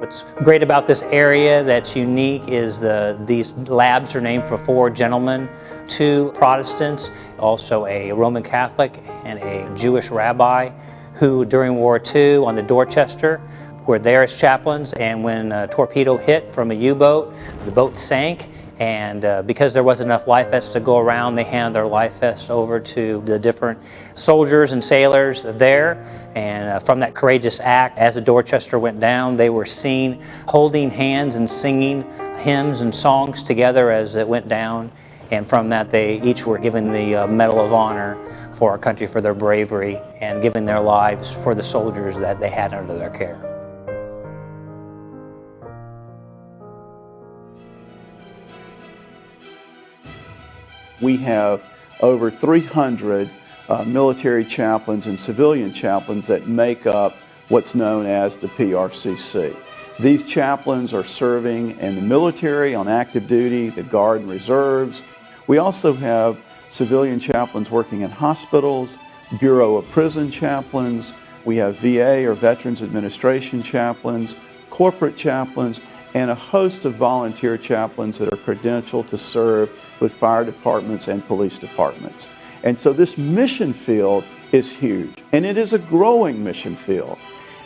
What's great about this area that's unique is these labs are named for 4 gentlemen, 2 Protestants, also a Roman Catholic and a Jewish rabbi who during World War II on the Dorchester were there as chaplains, and when a torpedo hit from a U-boat, the boat sank, and because there wasn't enough life vests to go around, they handed their life vests over to the different soldiers and sailors there. And from that courageous act, as the Dorchester went down, they were seen holding hands and singing hymns and songs together as it went down. And from that, they each were given the Medal of Honor for our country for their bravery and giving their lives for the soldiers that they had under their care. We have over 300 military chaplains and civilian chaplains that make up what's known as the PRCC. These chaplains are serving in the military on active duty, the Guard and Reserves. We also have civilian chaplains working in hospitals, Bureau of Prison chaplains. We have VA or Veterans Administration chaplains, corporate chaplains, and a host of volunteer chaplains that are credentialed to serve with fire departments and police departments. And so this mission field is huge, and it is a growing mission field.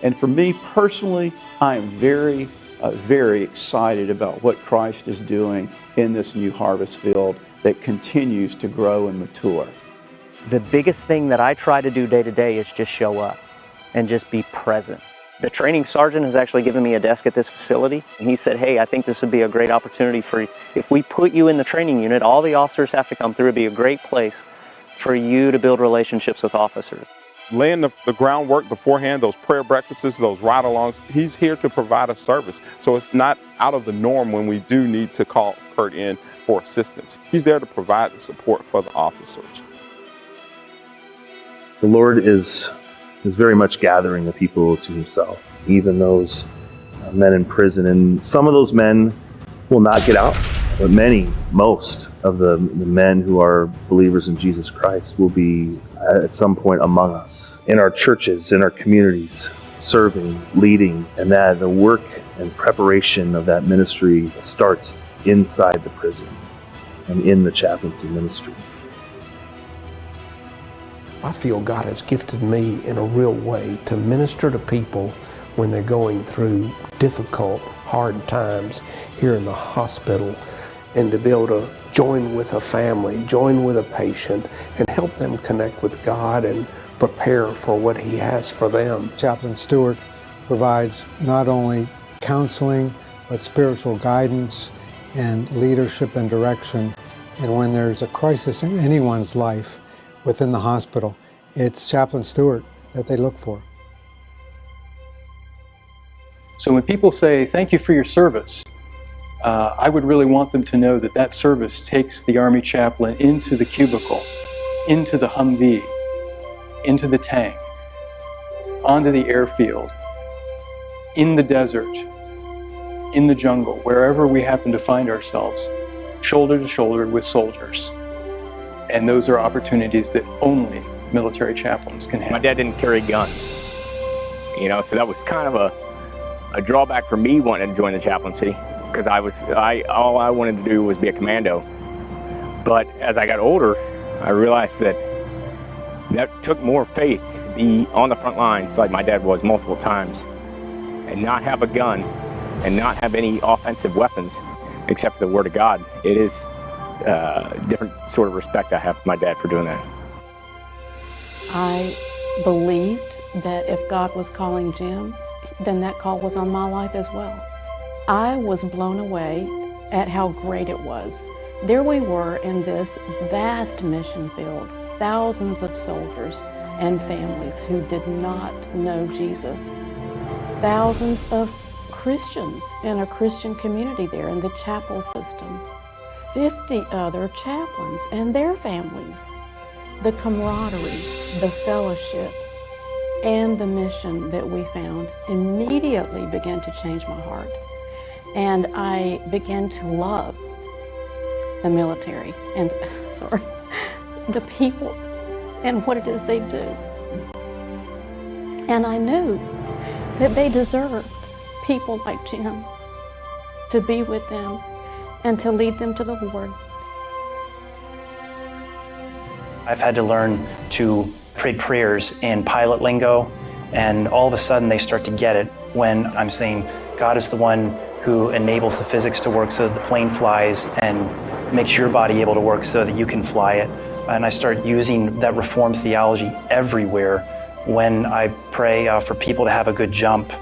And for me personally, I am very, very excited about what Christ is doing in this new harvest field that continues to grow and mature. The biggest thing that I try to do day to day is just show up and just be present. The training sergeant has actually given me a desk at this facility, and he said, hey, I think this would be a great opportunity for you. If we put you in the training unit, all the officers have to come through. It'd be a great place for you to build relationships with officers. Laying the groundwork beforehand, those prayer breakfasts, those ride-alongs, he's here to provide a service. So it's not out of the norm when we do need to call Kurt in for assistance. He's there to provide the support for the officers. The Lord is very much gathering the people to himself, even those men in prison. And some of those men will not get out, but most of the men who are believers in Jesus Christ will be at some point among us, in our churches, in our communities, serving, leading, and that the work and preparation of that ministry starts inside the prison and in the chaplaincy ministry. I feel God has gifted me in a real way to minister to people when they're going through difficult, hard times here in the hospital, and to be able to join with a family, join with a patient, and help them connect with God and prepare for what He has for them. Chaplain Stewart provides not only counseling, but spiritual guidance and leadership and direction. And when there's a crisis in anyone's life within the hospital, it's Chaplain Stewart that they look for. So when people say, thank you for your service, I would really want them to know that that service takes the Army chaplain into the cubicle, into the Humvee, into the tank, onto the airfield, in the desert, in the jungle, wherever we happen to find ourselves, shoulder to shoulder with soldiers. And those are opportunities that only military chaplains can have. My dad didn't carry a gun, so that was kind of a drawback for me wanting to join the chaplaincy, because all I wanted to do was be a commando. But as I got older, I realized that took more faith to be on the front lines like my dad was multiple times, and not have a gun and not have any offensive weapons except for the Word of God. It is a different sort of respect I have for my dad for doing that. I believed that if God was calling Jim, then that call was on my life as well. I was blown away at how great it was. There we were in this vast mission field, thousands of soldiers and families who did not know Jesus, thousands of Christians in a Christian community there in the chapel system, 50 other chaplains and their families. The camaraderie, the fellowship, and the mission that we found immediately began to change my heart. And I began to love the military and, the people and what it is they do. And I knew that they deserved people like Jim, to be with them, and to lead them to the Lord. I've had to learn to pray prayers in pilot lingo, and all of a sudden they start to get it when I'm saying God is the one who enables the physics to work so that the plane flies and makes your body able to work so that you can fly it. And I start using that Reformed theology everywhere when I pray for people to have a good jump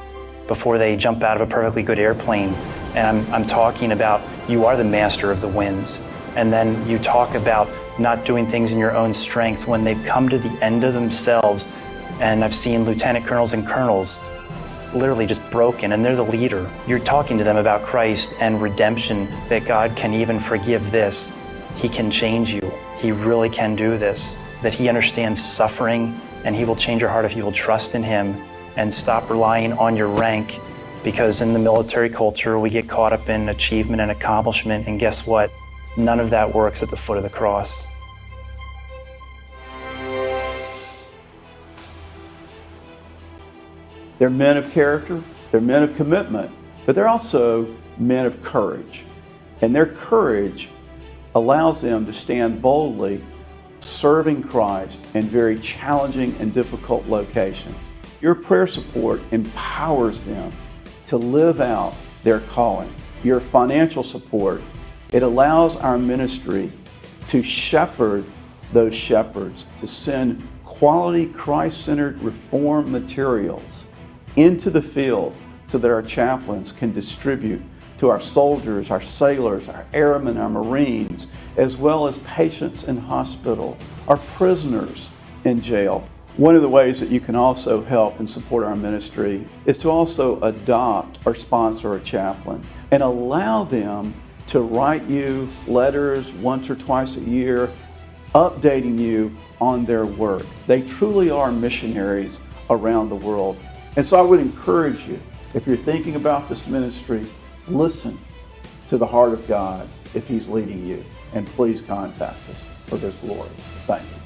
before they jump out of a perfectly good airplane. And I'm talking about you are the master of the winds. And then you talk about not doing things in your own strength when they've come to the end of themselves. And I've seen lieutenant colonels and colonels literally just broken, and they're the leader. You're talking to them about Christ and redemption, that God can even forgive this. He can change you. He really can do this. That He understands suffering, and He will change your heart if you will trust in Him and stop relying on your rank, because in the military culture, we get caught up in achievement and accomplishment, and guess what? None of that works at the foot of the cross. They're men of character, they're men of commitment, but they're also men of courage. And their courage allows them to stand boldly serving Christ in very challenging and difficult locations. Your prayer support empowers them to live out their calling. Your financial support, it allows our ministry to shepherd those shepherds, to send quality Christ-centered reform materials into the field so that our chaplains can distribute to our soldiers, our sailors, our airmen, our Marines, as well as patients in hospital, our prisoners in jail. One of the ways that you can also help and support our ministry is to also adopt or sponsor a chaplain and allow them to write you letters once or twice a year, updating you on their work. They truly are missionaries around the world. And so I would encourage you, if you're thinking about this ministry, listen to the heart of God if He's leading you. And please contact us for His glory. Thank you.